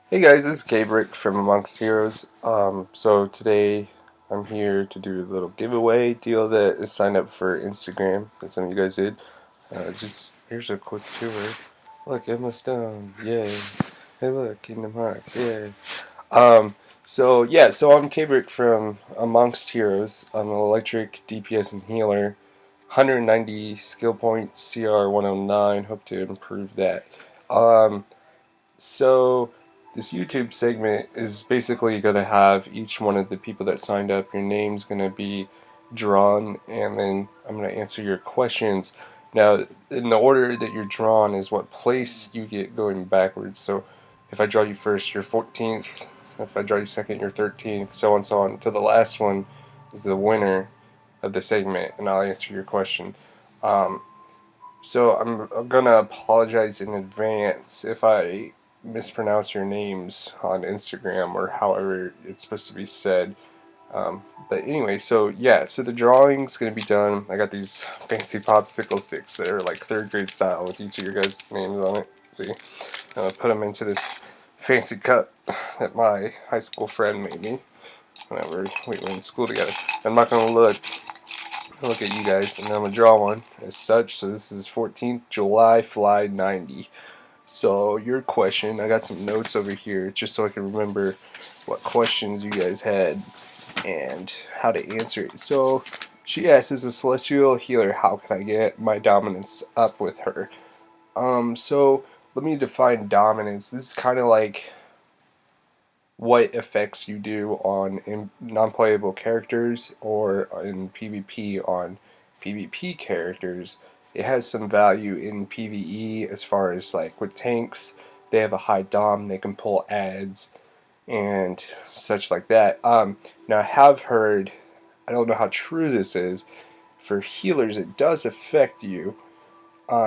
Hey guys, this is Gabrick from Amongst Heroes. So today I'm here to do a little giveaway deal that is signed up for Instagram that some of you guys did. Just here's a quick tour. Look, Emma Stone, yay! Hey, look, Kingdom Hearts, yay! So I'm Gabrick from Amongst Heroes. I'm an electric DPS and healer. 190 skill points, CR 109. Hope to improve that. Um, so this YouTube segment is basically going to have each one of the people that signed up, your name's going to be drawn, and then I'm going to answer your questions. Now, in the order that you're drawn is what place you get going backwards. So if I draw you first, you're 14th. If I draw you second, you're 13th, so on and so on. To the last one is the winner of the segment, and I'll answer your question. Um, so I'm gonna apologize in advance if I mispronounce your names on Instagram or however it's supposed to be said. But anyway, so yeah, so the drawing's gonna be done. I got these fancy popsicle sticks that are like third grade style with each of your guys' names on it. See, I'm gonna put them into this fancy cup that my high school friend made me whenever we were in school together. I'm not gonna look at you guys, and I'm gonna draw one as such. So this is 14th July Fly 90. So your question, I got some notes over here just so I can remember what questions you guys had and how to answer it. So she asked, as a celestial healer, how can I get my dominance up with her? So let me define dominance. This is kind of like what effects you do on non-playable characters or in PvP on PvP characters. It has some value in PvE as far as like with tanks, they have a high dom, they can pull ads and such like that. Now I have heard, I don't know how true this is, for healers it does affect you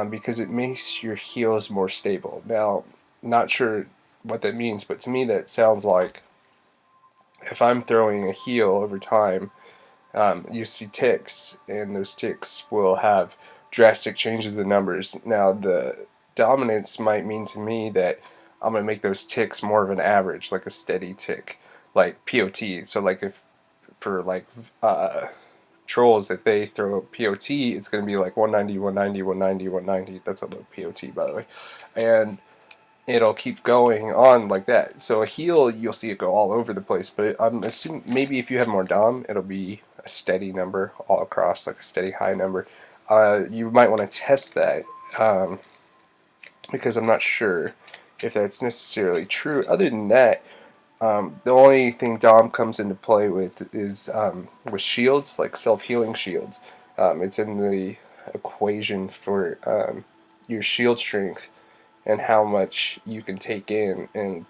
because it makes your heals more stable. Now, not sure what that means, but to me that sounds like if I'm throwing a heal over time, you see ticks, and those ticks will have drastic changes in numbers. Now, the dominance might mean to me that I'm going to make those ticks more of an average, like a steady tick, like POT. So, like if for like trolls, if they throw POT, it's going to be like 190, 190, 190, 190. That's a low POT, by the way. And it'll keep going on like that. So a heal, you'll see it go all over the place, but I'm assuming maybe if you have more dom, it'll be a steady number all across, like a steady high number. You might want to test that because I'm not sure if that's necessarily true. Other than that, the only thing dom comes into play with is with shields, like self-healing shields. It's in the equation for your shield strength and how much you can take in, and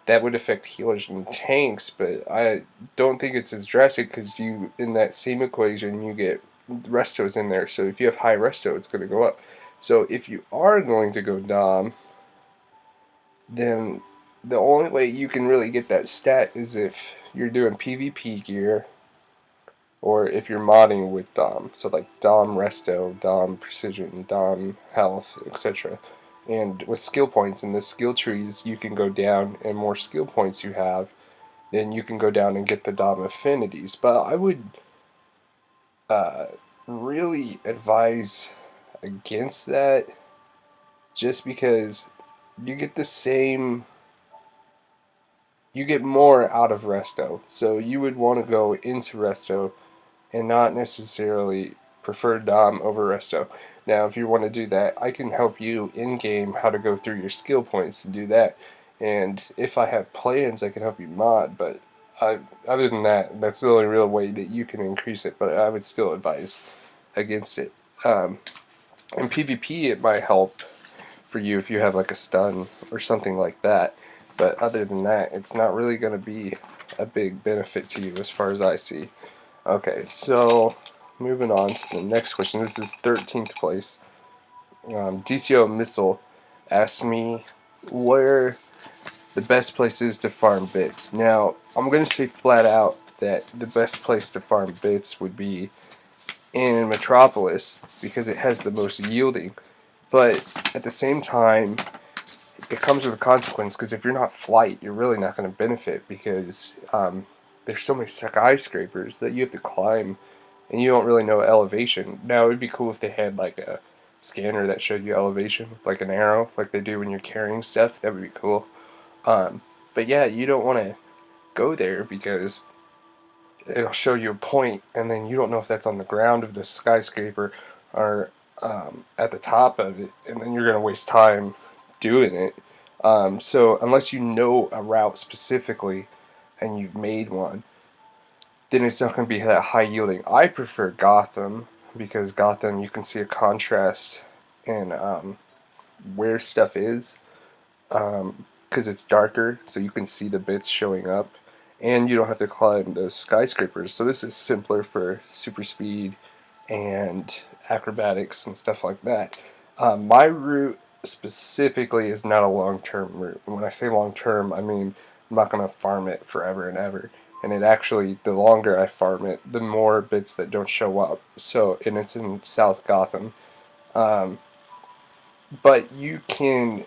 that would affect healers and tanks, but I don't think it's as drastic because you, in that same equation, you get restos in there. So if you have high resto, it's going to go up. So if you are going to go dom, then the only way you can really get that stat is if you're doing PvP gear or if you're modding with dom. So like dom resto, dom precision, dom health, etc. And with skill points in the skill trees, you can go down, and more skill points you have, then you can go down and get the dom affinities. But I would uh, really advise against that, just because you get the same, you get more out of resto. So you would want to go into resto and not necessarily prefer dom over resto. Now, if you want to do that, I can help you in-game how to go through your skill points to do that. And if I have plans, I can help you mod, but other than that, that's the only real way that you can increase it, but I would still advise against it. In PvP, it might help for you if you have like a stun or something like that, but other than that, it's not really going to be a big benefit to you as far as I see. Okay, so moving on to the next question. This is 13th place. DCUO Missile asked me where the best place is to farm bits. Now, I'm going to say flat out that the best place to farm bits would be in Metropolis because it has the most yielding. But at the same time, it comes with a consequence, because if you're not flight, you're really not going to benefit, because there's so many skyscrapers that you have to climb, and you don't really know elevation. Now, it would be cool if they had like a scanner that showed you elevation with like an arrow, like they do when you're carrying stuff. That would be cool. But yeah, you don't want to go there, because it'll show you a point, and then you don't know if that's on the ground of the skyscraper or at the top of it, and then you're going to waste time doing it. So unless you know a route specifically and you've made one, then it's not going to be that high yielding. I prefer Gotham, because Gotham, you can see a contrast in where stuff is, because it's darker, so you can see the bits showing up, and you don't have to climb those skyscrapers. So this is simpler for super speed and acrobatics and stuff like that. My route specifically is not a long-term route. And when I say long-term, I mean I'm not going to farm it forever and ever. And it actually, the longer I farm it, the more bits that don't show up. So, and it's in South Gotham. Um, but you can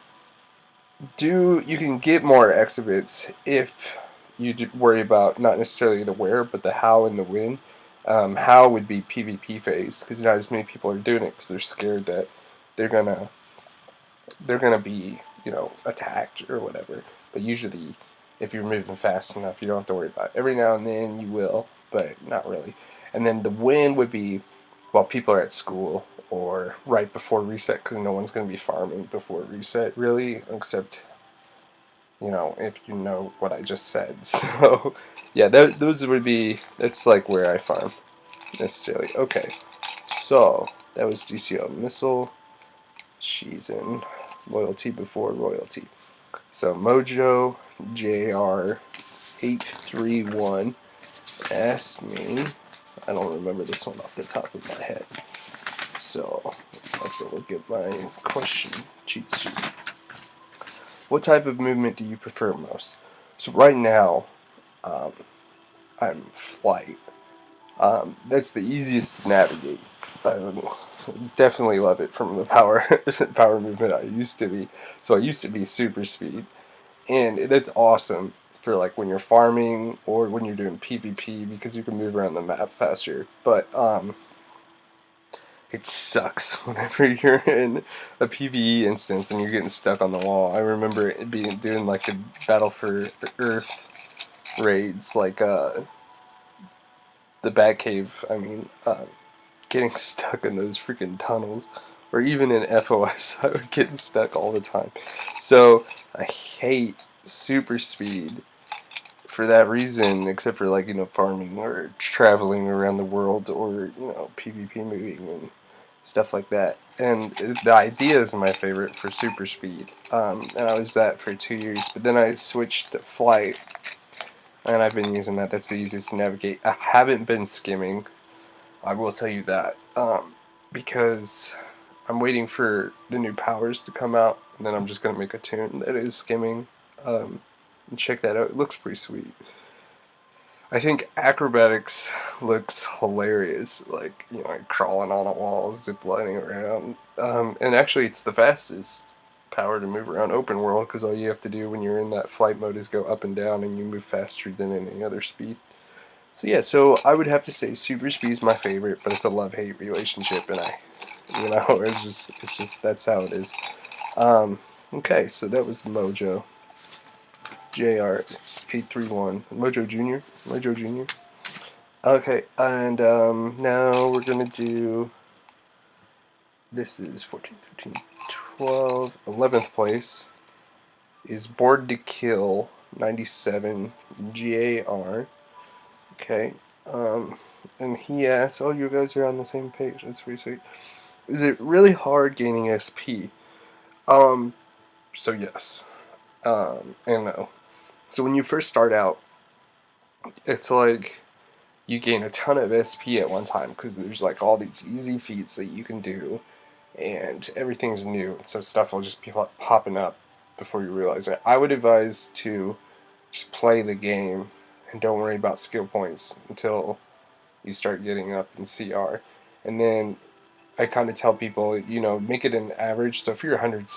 get more exhibits if you worry about not necessarily the where, but the how and the when. How would be PvP phase, because not as many people are doing it because they're scared that they're gonna be, attacked or whatever. But usually, if you're moving fast enough, you don't have to worry about it. Every now and then you will, but not really. And then the win would be while people are at school or right before reset, because no one's going to be farming before reset, really, except, if you know what I just said. So, yeah, those would be, that's like where I farm, necessarily. Okay, so that was DCUO Missile. She's in loyalty before royalty. So Mojo JR831 asked me, I don't remember this one off the top of my head, so I'll have to look at my question cheat sheet. What type of movement do you prefer most? So right now, I'm flight. That's the easiest to navigate. I definitely love it from the power movement I used to be. So I used to be super speed, and that's awesome for like when you're farming or when you're doing PvP, because you can move around the map faster. But it sucks whenever you're in a PvE instance and you're getting stuck on the wall. I remember it doing like a Battle for Earth raids, like the Batcave. I mean, getting stuck in those freaking tunnels, or even in FOS, I would get stuck all the time. So I hate super speed for that reason, except for like farming or traveling around the world, or PvP moving and stuff like that. And the idea is my favorite for super speed, and I was that for 2 years. But then I switched to flight, and I've been using that. That's the easiest to navigate. I haven't been skimming, I will tell you that, because I'm waiting for the new powers to come out, and then I'm just going to make a tune that is skimming, and check that out. It looks pretty sweet. I think acrobatics looks hilarious, like, crawling on a wall, ziplining around, and actually it's the fastest power to move around open world, because all you have to do when you're in that flight mode is go up and down, and you move faster than any other speed. So yeah, so I would have to say super speed is my favorite, but it's a love-hate relationship, and it's just that's how it is. Okay, so that was Mojo JR831, Mojo Junior. Okay, and now we're gonna do. This is 14, 15, 12, 11th place is Bored to Kill 97 GAR. Okay, and he asks, oh, you guys are on the same page, that's pretty sweet. Is it really hard gaining SP? So yes, and no. So when you first start out, it's like you gain a ton of SP at one time, because there's like all these easy feats that you can do, and everything's new, so stuff will just be popping up before you realize it. I would advise to just play the game and don't worry about skill points until you start getting up in CR. And then I kind of tell people, make it an average. So if you're 100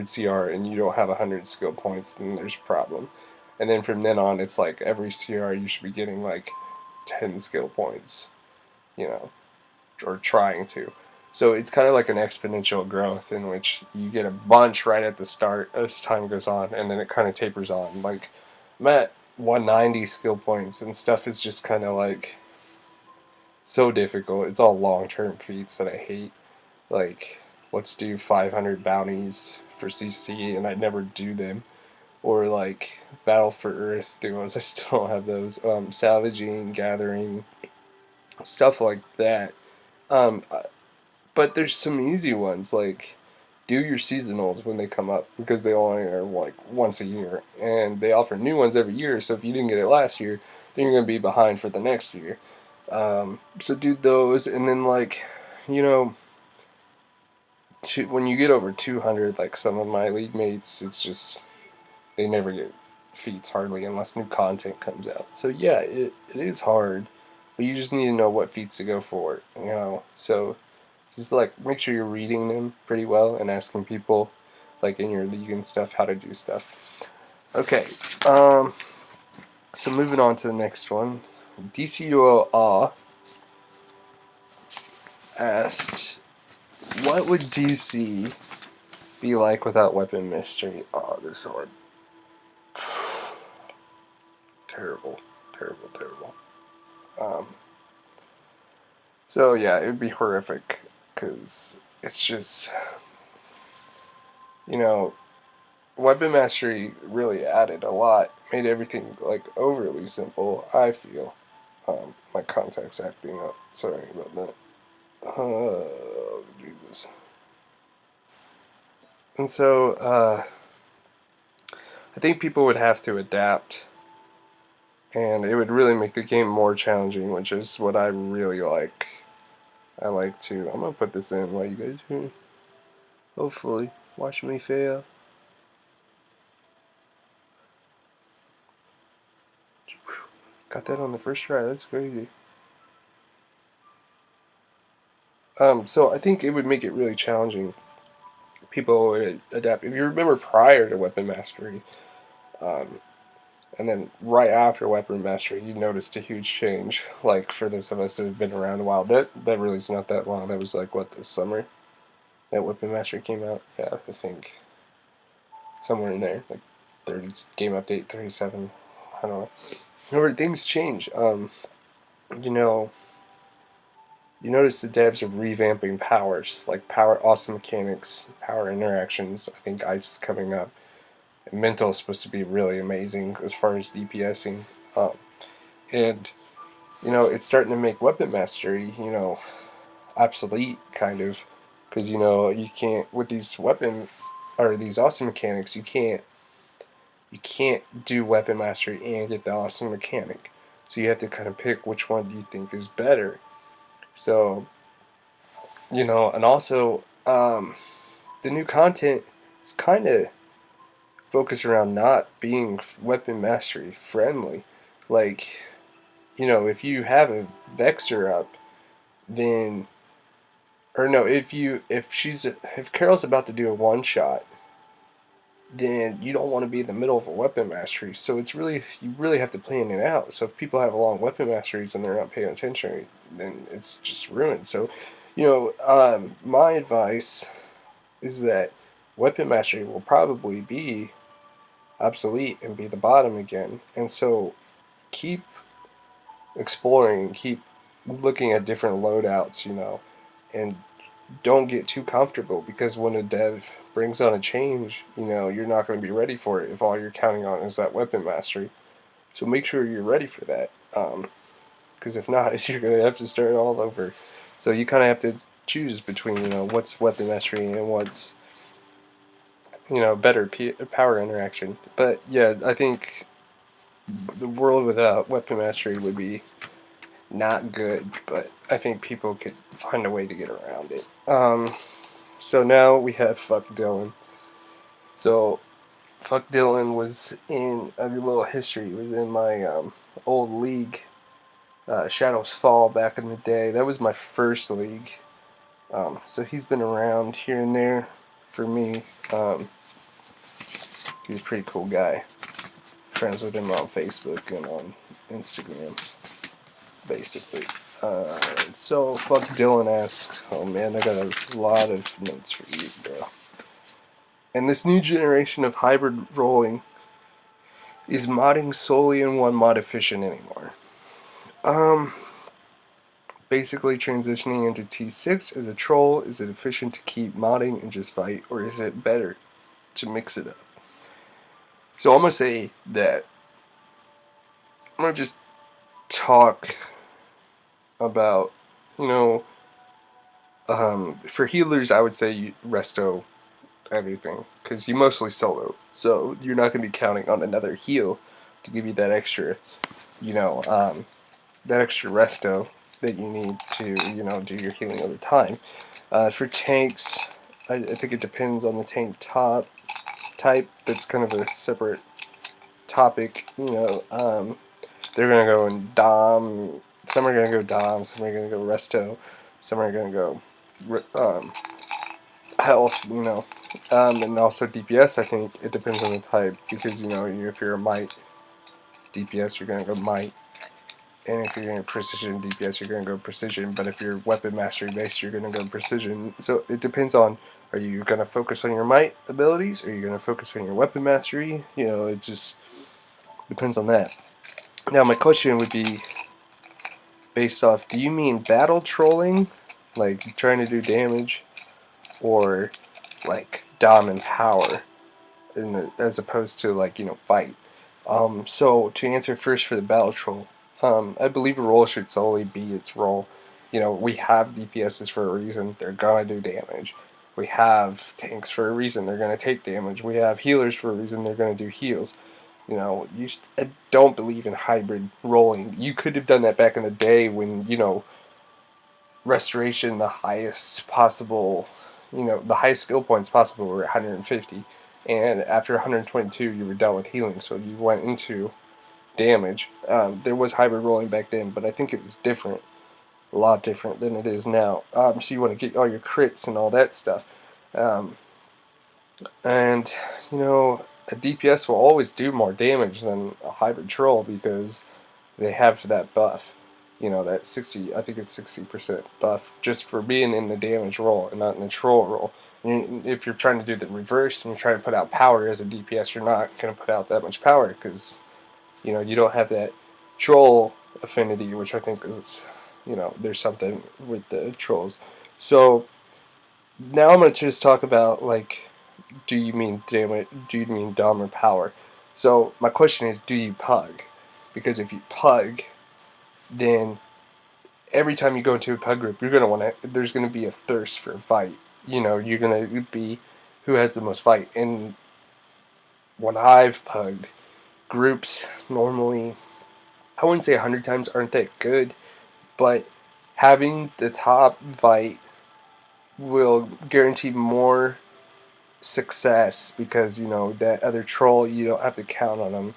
CR and you don't have 100 skill points, then there's a problem. And then from then on, it's like every CR you should be getting like 10 skill points, you know, or trying to. So it's kind of like an exponential growth in which you get a bunch right at the start as time goes on, and then it kind of tapers on. Like I'm at 190 skill points, and stuff is just kind of like so difficult. It's all long-term feats that I hate. Like, let's do 500 bounties for CC, and I never do them. Or like Battle for Earth duos, I still don't have those. Salvaging, gathering, stuff like that. Um, but there's some easy ones like do your seasonals when they come up because they only are like once a year, and they offer new ones every year. So if you didn't get it last year, then you're gonna be behind for the next year. So do those, and then like, you know, when you get over 200, like some of my league mates, it's just they never get feats hardly unless new content comes out. So yeah, it is hard, but you just need to know what feats to go for, So just like make sure you're reading them pretty well and asking people like in your league and stuff how to do stuff. Okay, so moving on to the next one. DCUO asked, what would DC be like without weapon mystery? Oh, this one. Terrible, terrible, terrible. So yeah, it would be horrific because it's just, weapon mastery really added a lot, made everything like overly simple. I feel. My contact's acting up. Sorry about that. Oh, Jesus. And so, I think people would have to adapt, and it would really make the game more challenging, which is what I really like. I like to. I'm gonna put this in while you guys hear. Hopefully, watch me fail. Got that on the first try. That's crazy. So I think it would make it really challenging. People would adapt. If you remember prior to Weapon Mastery, and then right after Weapon Mastery, you noticed a huge change. Like for those of us that have been around a while, that really is not that long. That was like what, this summer that Weapon Mastery came out. Yeah, I think somewhere in there, like 30 game update 37. I don't know. However, things change. You know, you notice the devs are revamping powers, like power, awesome mechanics, power interactions. I think Ice is coming up. And Mental is supposed to be really amazing as far as DPSing. And, it's starting to make weapon mastery, obsolete, kind of. Because, you can't, with these weapon, or these awesome mechanics, you can't do weapon mastery and get the awesome mechanic. So you have to kind of pick which one do you think is better. So, and also, the new content is kind of focused around not being weapon mastery friendly. Like, if you have a Vexer up, then, or no, if Carol's about to do a one shot, then you don't want to be in the middle of a weapon mastery. So you really have to plan it out. So if people have a long weapon masteries and they're not paying attention, then it's just ruined. So, my advice is that weapon mastery will probably be obsolete and be the bottom again. And so keep exploring, keep looking at different loadouts, and don't get too comfortable, because when a dev brings on a change, you're not going to be ready for it if all you're counting on is that weapon mastery. So make sure you're ready for that, because if not, you're going to have to start all over. So you kind of have to choose between, what's weapon mastery and what's, better power interaction. But yeah, I think the world without weapon mastery would be not good, but I think people could find a way to get around it. So now we have Fuck Dylan. So Fuck Dylan was in a little history. It was in my old league, Shadows Fall, back in the day. That was my first league. So he's been around here and there for me. He's a pretty cool guy. Friends with him on Facebook and on Instagram, basically. So fuck Dylan asks, oh man, I got a lot of notes for you, bro. And this new generation of hybrid rolling is modding solely in one mod efficient anymore. Basically transitioning into T6 as a troll, is it efficient to keep modding and just fight, or is it better to mix it up? So I'm gonna say that I'm gonna just talk about, you know, for healers, I would say you resto everything because you mostly solo, so you're not gonna be counting on another heal to give you that extra, that extra resto that you need to, do your healing over time. For tanks, I think it depends on the tank type. That's kind of a separate topic. They're gonna go in Dom. Some are gonna go Dom. Some are gonna go resto. Some are gonna go health. And also DPS. I think it depends on the type because if you're a might DPS, you're gonna go might. And if you're going to precision DPS, you're going to go precision. But if you're weapon mastery based, you're going to go precision. So it depends on, are you going to focus on your might abilities? Or are you going to focus on your weapon mastery? It just depends on that. Now my question would be based off, do you mean battle trolling? Like trying to do damage? Or like dom and power? As opposed to fight? So to answer first for the battle troll, I believe a role should solely be its role. We have DPSs for a reason. They're gonna do damage. We have tanks for a reason. They're gonna take damage. We have healers for a reason. They're gonna do heals. I don't believe in hybrid rolling. You could have done that back in the day when, restoration, the highest possible, the highest skill points possible were 150. And after 122, you were done with healing. So you went into damage. There was hybrid rolling back then, but I think it was different, a lot different than it is now. So you want to get all your crits and all that stuff. And a DPS will always do more damage than a hybrid troll because they have that buff. That 60, I think it's 60% buff just for being in the damage roll and not in the troll roll. And if you're trying to do the reverse and you're trying to put out power as a DPS, you're not going to put out that much power because you don't have that troll affinity, which I think is, there's something with the trolls. So now I'm going to just talk about, do you mean damage? Do you mean dom or power? So my question is, do you pug? Because if you pug, then every time you go into a pug group, you're gonna want to. There's gonna be a thirst for a fight. You're gonna be who has the most fight. And when I've pugged, groups normally, I wouldn't say 100 times aren't that good, but having the top fight will guarantee more success because that other troll, you don't have to count on them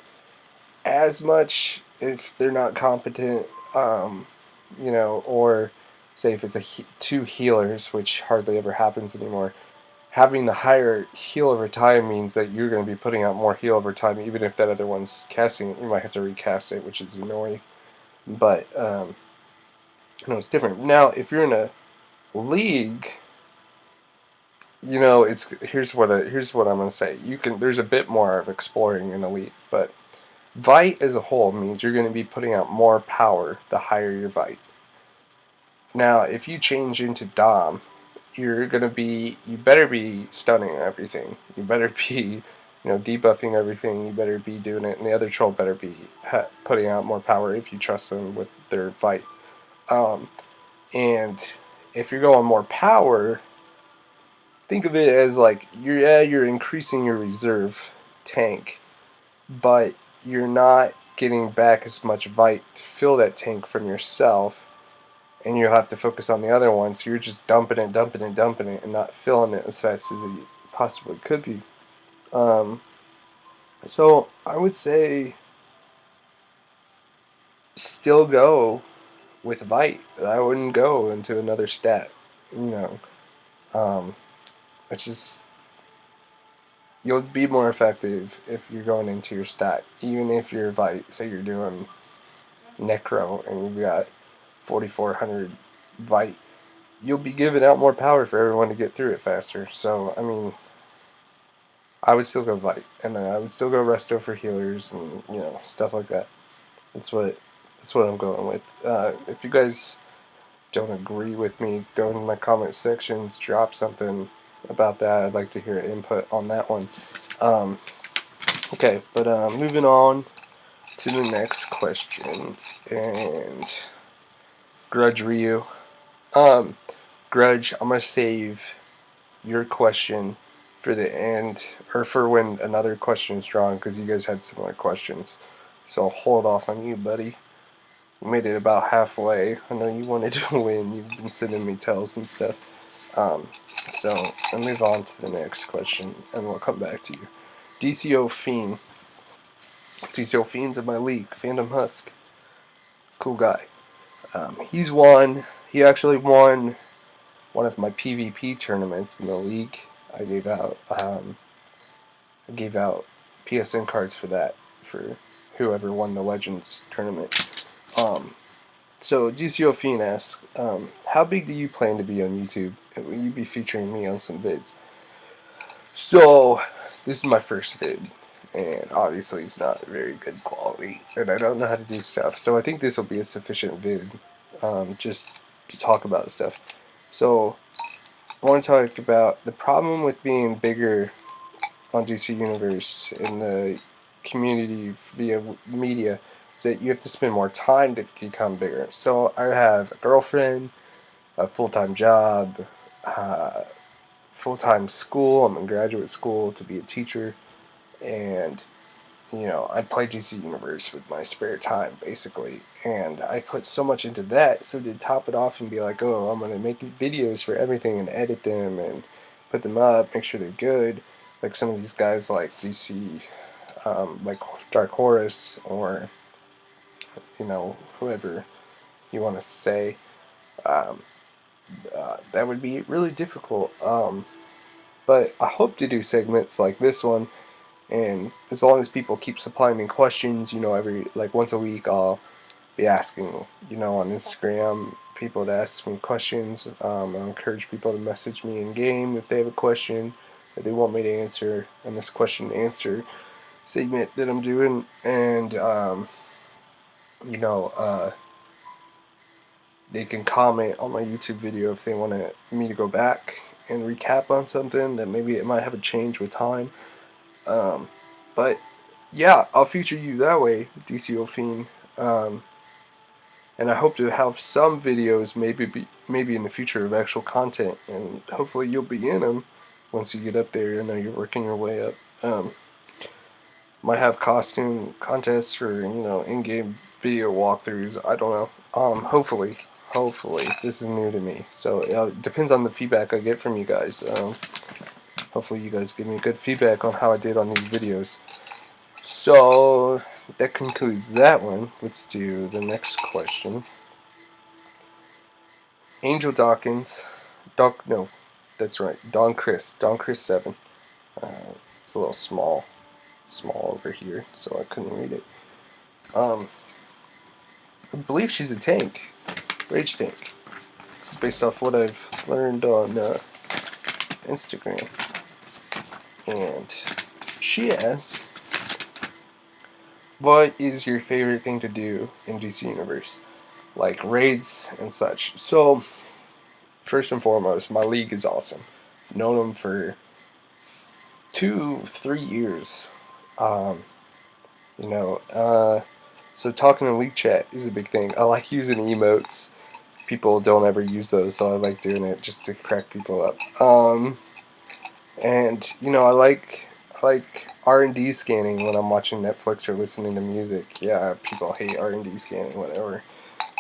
as much if they're not competent, or say if it's two healers, which hardly ever happens anymore. Having the higher heal over time means that you're going to be putting out more heal over time, even if that other one's casting it. You might have to recast it, which is annoying. But it's different. Now, if you're in a league, it's here's what I'm going to say. There's a bit more of exploring in a league, but Vite as a whole means you're going to be putting out more power the higher your Vite. Now, if you change into Dom, you better be stunning everything. You better be, debuffing everything. You better be doing it, and the other troll better be putting out more power if you trust them with their fight. And if you're going more power, think of it as you're increasing your reserve tank, but you're not getting back as much Vite to fill that tank from yourself. And you'll have to focus on the other one, so you're just dumping it, and not filling it as fast as it possibly could be. So I would say still go with Vite. I wouldn't go into another stat. you know, it's just, you'll be more effective if you're going into your stat, even if you're like, say you're doing necro and you've got 4400 vite, you'll be giving out more power for everyone to get through it faster. So I mean, I would still go vite, and then I would still go resto for healers and stuff like that. That's what I'm going with. If you guys don't agree with me, go in my comment sections, drop something about that. I'd like to hear input on that one. Okay, but moving on to the next question, and Grudge Ryu. Grudge, I'm gonna save your question for the end, or for when another question is drawn, because you guys had similar questions. So I'll hold off on you, buddy. We made it about halfway. I know you wanted to win. You've been sending me tells and stuff. So I'll move on to the next question, and we'll come back to you. DCO Fiend. DCO Fiend's in my league. Phantom Husk. Cool guy. He's won. He actually won one of my PvP tournaments in the league. I gave out PSN cards for that, for whoever won the Legends tournament. So DCO Fiend asks, how big do you plan to be on YouTube? And will you be featuring me on some vids? So this is my first vid, and obviously it's not very good quality, and I don't know how to do stuff. So I think this will be a sufficient vid, just to talk about stuff. So I want to talk about the problem with being bigger on DC Universe in the community via media, is that you have to spend more time to become bigger. So I have a girlfriend, a full-time job, full-time school. I'm in graduate school to be a teacher, and I play DC Universe with my spare time, basically, and I put so much into that. So to top it off and be like, oh, I'm gonna make videos for everything and edit them and put them up, make sure they're good, like some of these guys like DC, like Dark Horus, or whoever you want to say, that would be really difficult. But I hope to do segments like this one. And as long as people keep supplying me questions, every, like, once a week, I'll be asking, on Instagram, people to ask me questions. I encourage people to message me in game if they have a question that they want me to answer in this question and answer segment that I'm doing. And, they can comment on my YouTube video if they want me to go back and recap on something that maybe it might have a change with time. But yeah, I'll feature you that way, DCO Fiend. And I hope to have some videos maybe in the future of actual content, and hopefully you'll be in them once you get up there. I know you're working your way up. Might have costume contests for in-game video walkthroughs. I don't know. Hopefully this is new to me, so it depends on the feedback I get from you guys. Hopefully you guys give me good feedback on how I did on these videos. So that concludes that one. Let's do the next question. Angel Dawkins, no, that's right, Don Chris 7. It's a little small over here, so I couldn't read it. I believe she's a tank, rage tank, based off what I've learned on Instagram. And she asks, what is your favorite thing to do in DC Universe? Like raids and such. So, first and foremost, my league is awesome. Known them for 2-3 years. So talking in league chat is a big thing. I like using emotes. People don't ever use those, so I like doing it just to crack people up. And I like R&D scanning when I'm watching Netflix or listening to music. Yeah, people hate R&D scanning, whatever,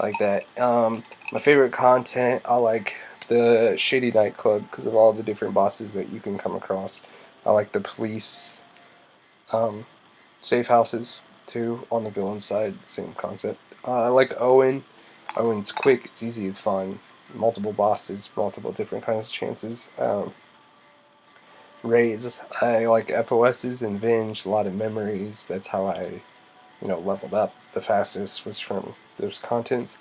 like that. My favorite content, I like the Shady Nightclub because of all the different bosses that you can come across. I like the police safe houses too on the villain side, same concept. I like Owen. Owen's quick, it's easy, it's fun. multiple bosses, multiple different kinds of chances. Raids, I like FOSs and Venge, a lot of memories. That's how I, leveled up the fastest, was from those contents.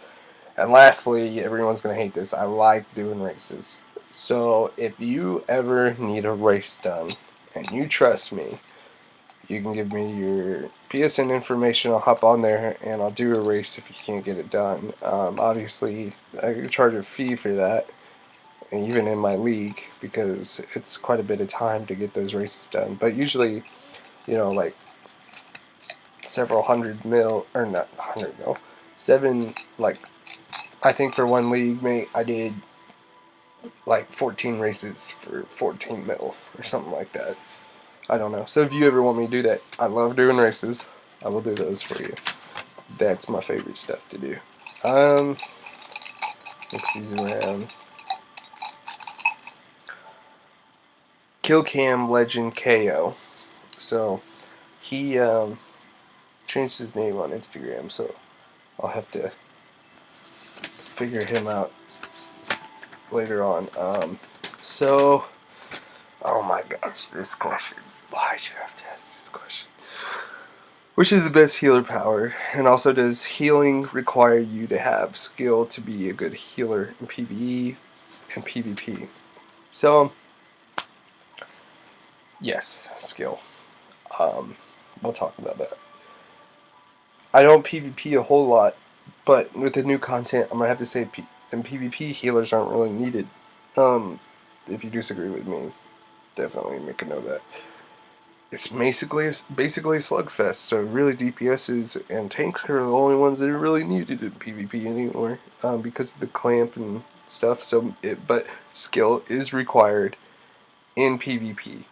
And lastly, everyone's going to hate this, I like doing races. So if you ever need a race done, and you trust me, you can give me your PSN information. I'll hop on there and I'll do a race if you can't get it done. Obviously, I can charge a fee for that, and even in my league, because it's quite a bit of time to get those races done. But usually, like several hundred mil, or not 100 mil, seven, like, I think for one league, mate, I did like 14 races for 14 mil or something like that. I don't know. So if you ever want me to do that, I love doing races. I will do those for you. That's my favorite stuff to do. Next season round. Killcam Legend KO. So he changed his name on Instagram, so I'll have to figure him out later on. Oh my gosh, this question. Why do you have to ask this question? Which is the best healer power? And also, does healing require you to have skill to be a good healer in PvE and PvP? So, yes, skill. We'll talk about that. I don't PvP a whole lot, but with the new content, I'm going to have to say in PvP, healers aren't really needed. If you disagree with me, definitely make a note of that. It's basically a slugfest, so really DPSs and tanks are the only ones that are really needed in PvP anymore, because of the clamp and stuff. But skill is required in PvP,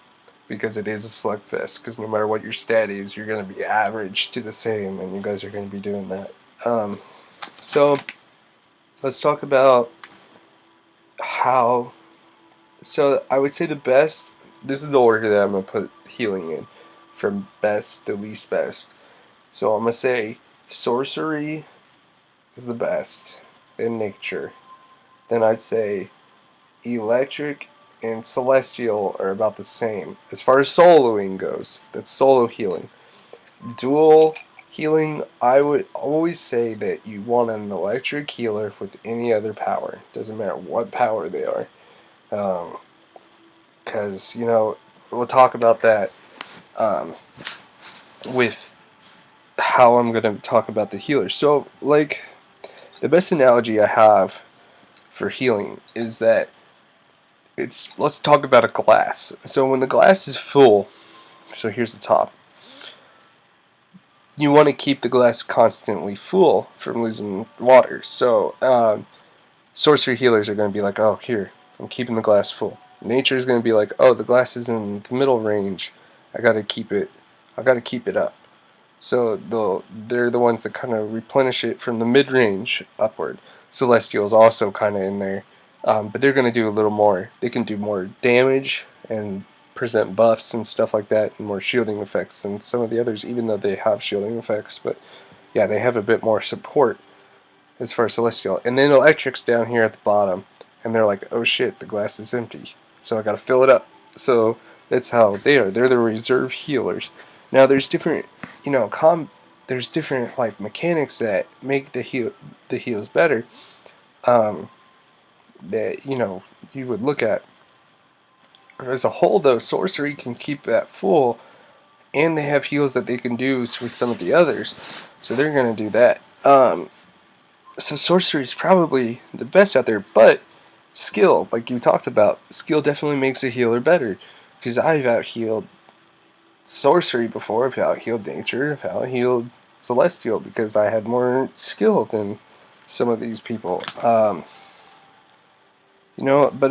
because it is a slugfest, because no matter what your stat is, you're going to be average to the same, and you guys are going to be doing that. So, let's talk about how... So, I would say the best... This is the order that I'm going to put healing in, from best to least best. So, I'm going to say sorcery is the best in nature. Then I'd say electric and celestial are about the same. As far as soloing goes, that's solo healing. Dual healing, I would always say that you want an electric healer with any other power. Doesn't matter what power they are. Because, we'll talk about that with how I'm going to talk about the healers. So, like, the best analogy I have for healing is that let's talk about a glass. So when the glass is full, so here's the top, you want to keep the glass constantly full from losing water. So sorcery healers are going to be like, oh, here, I'm keeping the glass full. Nature is going to be like, oh, the glass is in the middle range, I got to keep it up. So they're the ones that kind of replenish it from the mid-range upward. Celestial is also kind of in there, but they're going to do a little more. They can do more damage and present buffs and stuff like that, and more shielding effects than some of the others, even though they have shielding effects. But yeah, they have a bit more support as far as Celestial. And then Electric's down here at the bottom, and they're like, oh shit, the glass is empty, so I got to fill it up. So that's how they are. They're the reserve healers. Now there's different, there's different like mechanics that make the heals better. That you would look at. As a whole, though, sorcery can keep that full, and they have heals that they can do with some of the others, so they're gonna do that. So sorcery is probably the best out there, but skill, like you talked about, skill definitely makes a healer better, because I've out-healed sorcery before, I've out-healed nature, I've out-healed celestial, because I had more skill than some of these people. But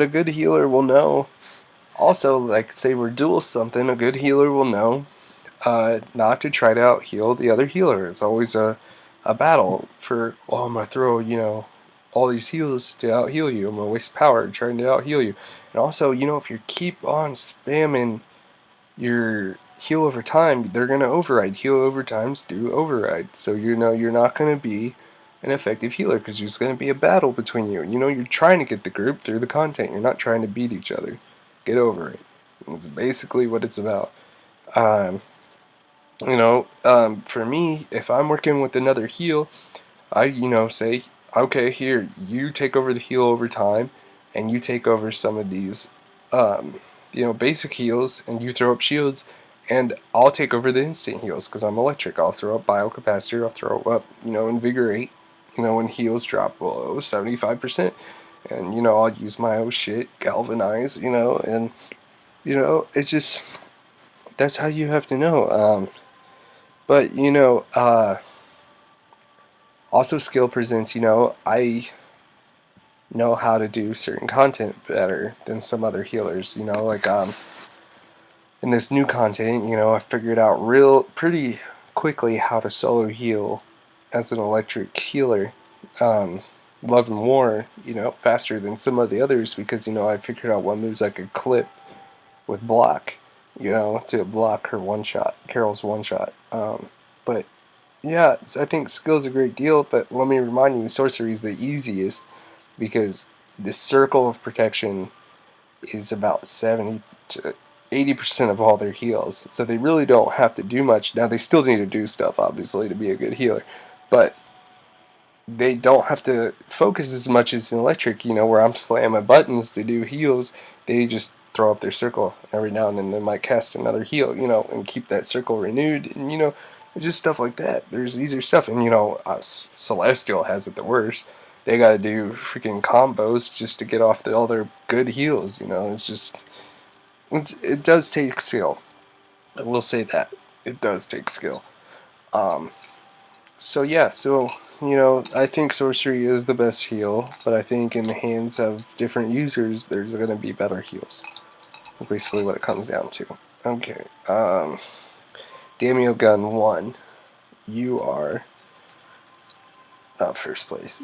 a good healer will know. Also, like, say we're dual something, a good healer will know not to try to out-heal the other healer. It's always a battle for, oh, I'm going to throw, all these heals to out-heal you. I'm going to waste power trying to out-heal you. And also, if you keep on spamming your heal over time, they're going to override. Heal over times do override. So, you're not going to be an effective healer, because there's going to be a battle between you. You know, you're trying to get the group through the content. You're not trying to beat each other. Get over it. It's basically what it's about. Um, for me, if I'm working with another heal, I, say, okay, here, you take over the heal over time, and you take over some of these, basic heals, and you throw up shields, and I'll take over the instant heals, because I'm electric. I'll throw up biocapacitor, I'll throw up, invigorate, when heals drop below 75%, and, I'll use my own shit, galvanize, and, it's just, that's how you have to know, but, also skill presents, I know how to do certain content better than some other healers, like, in this new content, I figured out pretty quickly how to solo heal as an electric healer, Love and War, faster than some of the others, because, I figured out what moves I could clip with block, to block her one shot, Carol's one shot, but yeah, I think skill's a great deal, but let me remind you, sorcery is the easiest, because the circle of protection is about 70 to 80% of all their heals, so they really don't have to do much. Now, they still need to do stuff, obviously, to be a good healer, but they don't have to focus as much as in electric, where I'm slamming buttons to do heals. They just throw up their circle every now and then. They might cast another heal, and keep that circle renewed, and, it's just stuff like that. There's easier stuff, and, Celestial has it the worst. They gotta do freaking combos just to get off all their good heals, it's just, it does take skill. I will say that. It does take skill. So yeah, I think sorcery is the best heal, but I think in the hands of different users, there's going to be better heals. That's basically what it comes down to. Okay, Damio Gun 1, you are first place.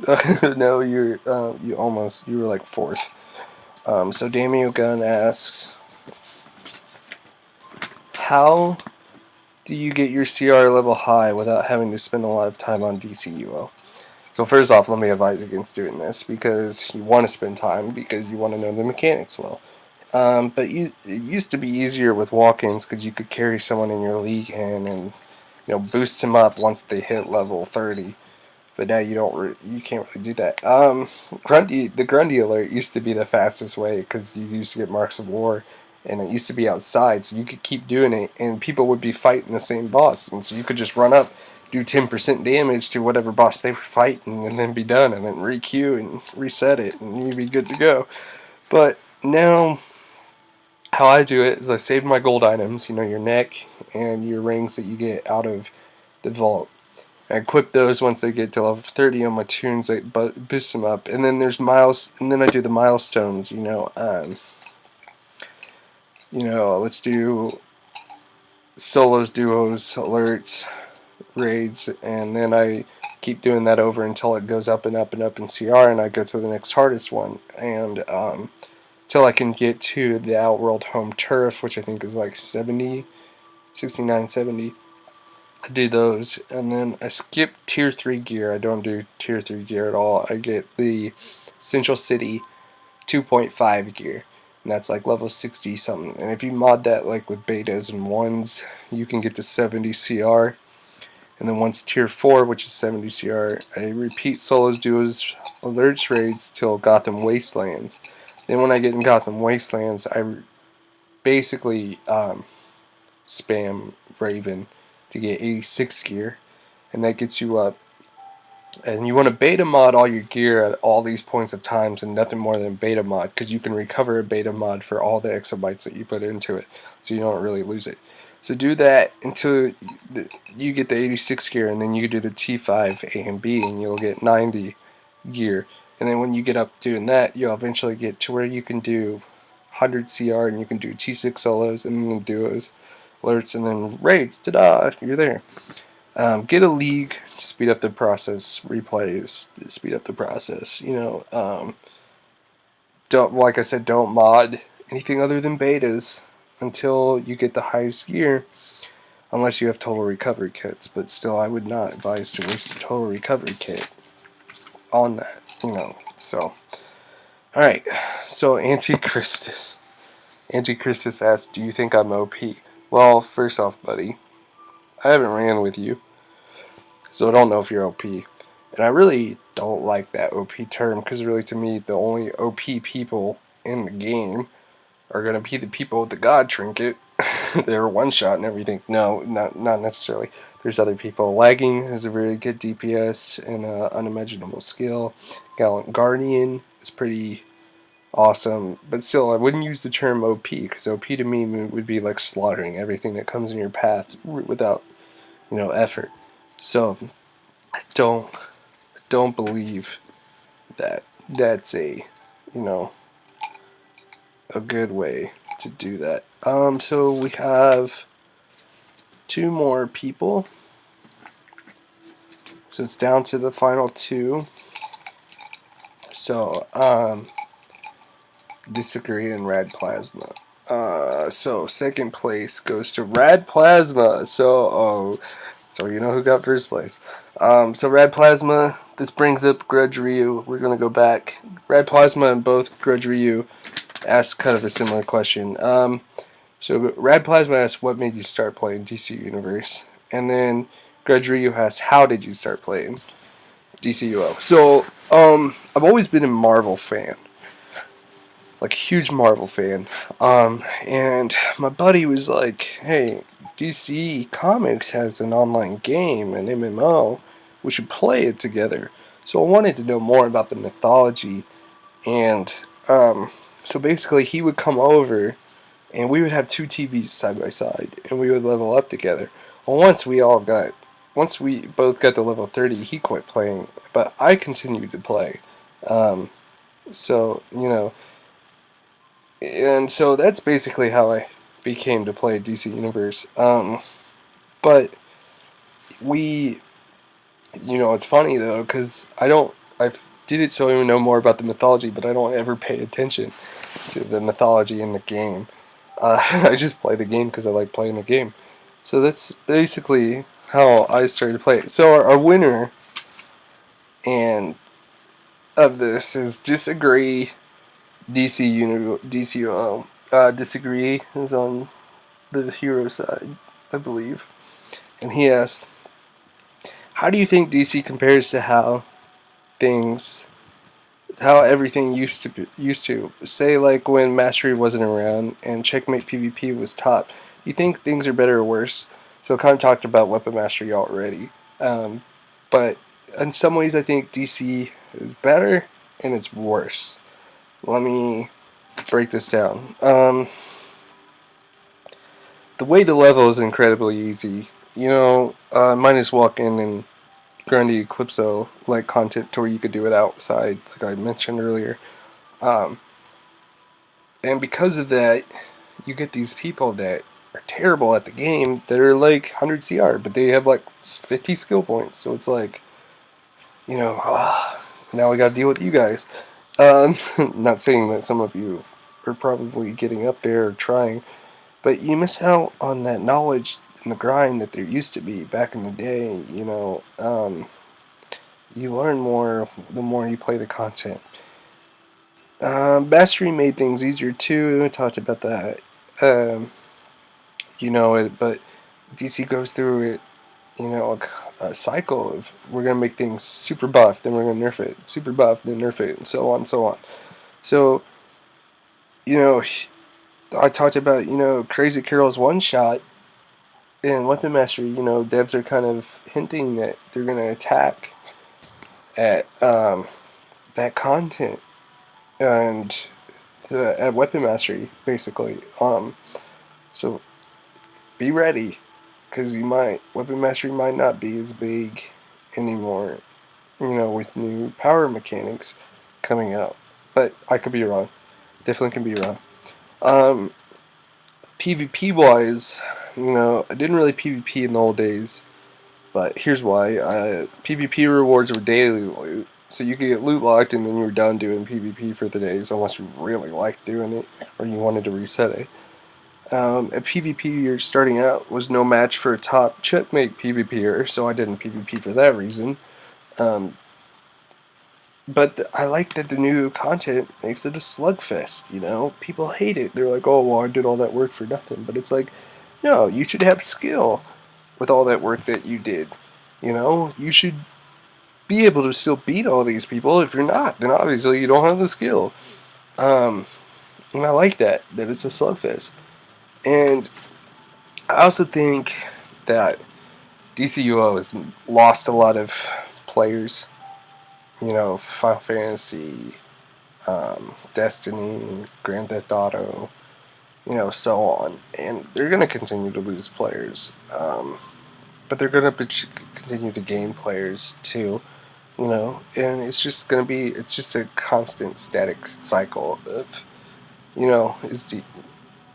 No, you were like fourth. So Damio Gun asks, how do you get your CR level high without having to spend a lot of time on DCUO? So first off, let me advise against doing this, because you want to spend time, because you want to know the mechanics well. But it used to be easier with walk-ins, because you could carry someone in your league and boost them up once they hit level 30. But now you can't really do that. The Grundy alert used to be the fastest way, because you used to get marks of war, and it used to be outside, so you could keep doing it, and people would be fighting the same boss, and so you could just run up, do 10% damage to whatever boss they were fighting, and then be done, and then re-queue and reset it, and you'd be good to go. But now, how I do it is I save my gold items, your neck and your rings that you get out of the vault. I equip those once they get to level 30 on my tunes, I boost them up, and then then I do the milestones, let's do solos, duos, alerts, raids, and then I keep doing that over until it goes up and up and up in CR, and I go to the next hardest one, and till I can get to the Outworld Home Turf, which I think is like 69, 70. I do those, and then I skip tier 3 gear. I don't do tier 3 gear at all. I get the Central City 2.5 gear, and that's like level 60 something. And if you mod that like with betas and 1s, you can get to 70 CR. And then once tier 4, which is 70 CR, I repeat solos, duos, alerts, raids till Gotham Wastelands. Then when I get in Gotham Wastelands, I basically spam Raven to get 86 gear, and that gets you up. And you want to beta mod all your gear at all these points of times, and nothing more than beta mod, because you can recover a beta mod for all the exabytes that you put into it, so you don't really lose it. So do that until you get the 86 gear, and then you do the T5 A and B, and you'll get 90 gear. And then when you get up doing that, you'll eventually get to where you can do 100 CR, and you can do T6 solos, and then duos, alerts, and then raids. Ta-da! You're there. Get a league to speed up the process. Replays to speed up the process. Don't, like I said, don't mod anything other than betas until you get the highest gear, unless you have total recovery kits. But still, I would not advise to waste a total recovery kit. on that, So, alright, so Antichristus asked, do you think I'm OP? Well, first off, buddy, I haven't ran with you, so I don't know if you're OP. And I really don't like that OP term, because really to me, the only OP people in the game are going to be the people with the God Trinket. They're one shot and everything. No, not necessarily. There's other people. Lagging is a very good DPS and unimaginable skill. Gallant Guardian is pretty awesome, but still, I wouldn't use the term OP, because OP to me would be like slaughtering everything that comes in your path without, effort. So I don't believe that that's a good way to do that. So we have 2 more people. So it's down to the final 2. So, Disagree and Rad Plasma. So second place goes to Rad Plasma. So you know who got first place. So Rad Plasma, this brings up Grudge Ryu. We're gonna go back. Rad Plasma and both Grudge Ryu asked kind of a similar question. So Rad Plasma asked, what made you start playing DC Universe? And then Grudge Ryu asked, how did you start playing DCUO? So, I've always been a Marvel fan. Like a huge Marvel fan. And my buddy was like, hey, DC Comics has an online game, an MMO. We should play it together. So I wanted to know more about the mythology. And, so basically he would come over and we would have 2 TVs side by side and we would level up together. Well, once we both got to level 30, he quit playing, but I continued to play. So, and so that's basically how I became to play DC Universe. But it's funny though, because I did it so I would know more about the mythology, but I don't ever pay attention to the mythology in the game. I just play the game because I like playing the game. So that's basically how I started to play it. So our winner of this is Disagree DCUO. Disagree is on the hero side, I believe. And he asked, how do you think DC compares to how everything used to? Say like when Mastery wasn't around and Checkmate PvP was top. Do you think things are better or worse? So I kind of talked about Weapon Mastery already. But in some ways I think DC is better and it's worse. Let me break this down. The way to level is incredibly easy. Might as walk in and grind the Eclipso like content to where you could do it outside, like I mentioned earlier. And because of that, you get these people that are terrible at the game that are like 100 CR, but they have like 50 skill points. So it's like, now we gotta deal with you guys. Not saying that some of you are probably getting up there or trying, but you miss out on that knowledge and the grind that there used to be back in the day. You learn more the more you play the content. Mastery made things easier too. I talked about that. But DC goes through it, a cycle of we're gonna make things super buff, then we're gonna nerf it, super buff, then nerf it, and so on and so on. So, I talked about, Crazy Carol's one shot in Weapon Mastery. Devs are kind of hinting that they're gonna attack at that content and at Weapon Mastery, basically. So be ready, because Weapon Mastery might not be as big anymore, with new power mechanics coming out. But I could be wrong. Definitely can be wrong. PvP wise, I didn't really PvP in the old days, but here's why. PvP rewards were daily loot, so you could get loot locked and then you were done doing PvP for the days, unless you really liked doing it or you wanted to reset it. At PvP, you're starting out was no match for a top checkmate PvPer, so I didn't PvP for that reason. But I like that the new content makes it a slugfest. You know, people hate it. They're like, "Oh, well, I did all that work for nothing." But it's like, no, you should have skill with all that work that you did. You know, you should be able to still beat all these people. If you're not, then obviously you don't have the skill. Um, and I like that it's a slugfest. And I also think that DCUO has lost a lot of players. You know, Final Fantasy, Destiny, Grand Theft Auto, you know, so on. And they're going to continue to lose players. But they're going to continue to gain players too, you know. And it's just going to be, it's just a constant static cycle of, you know,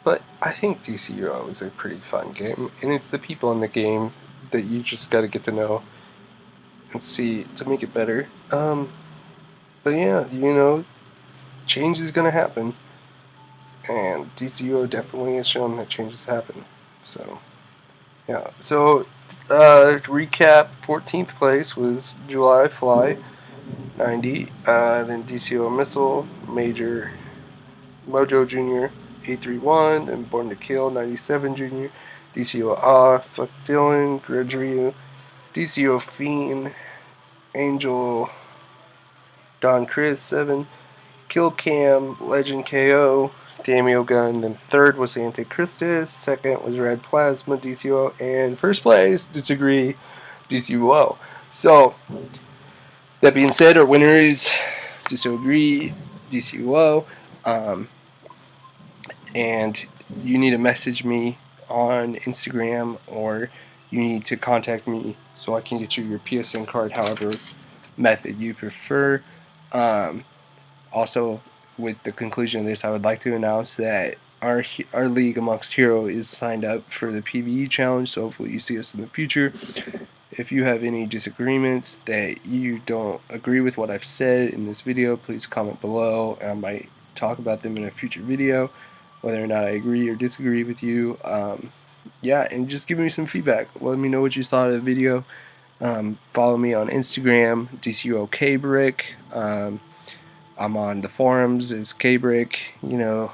but I think DCUO is a pretty fun game. And it's the people in the game that you just got to get to know and see to make it better. But yeah, you know, change is going to happen. And DCUO definitely has shown that changes happen. So, yeah. So, recap 14th place was July Fly, 90. Then DCUO Missile, Major Mojo Jr., 831. Then Born to Kill, 97 Jr. DCUO Ah, Fuck Dylan, Grudge Ryu, DCUO Fiend, Angel, Don Chris, 7. Kill Cam, Legend KO, Damio Gun. Then third was Antichristus. Second was Red Plasma, DCUO. And first place, Disagree, DCUO. So, that being said, our winner is Disagree, DCUO. And you need to message me on Instagram, or you need to contact me so I can get you your PSN card, however method you prefer. Also, with the conclusion of this, I would like to announce that our League Amongst Hero is signed up for the PvE challenge, so hopefully you see us in the future. If you have any disagreements that you don't agree with what I've said in this video, please comment below. I might talk about them in a future video, whether or not I agree or disagree with you. Yeah, and just give me some feedback. Let me know what you thought of the video. Follow me on Instagram, DCUOKbrick. I'm on the forums as Kbrick. You know,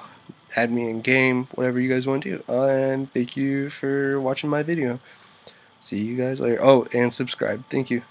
add me in game, whatever you guys want to do. And thank you for watching my video. See you guys later. Oh, and subscribe. Thank you.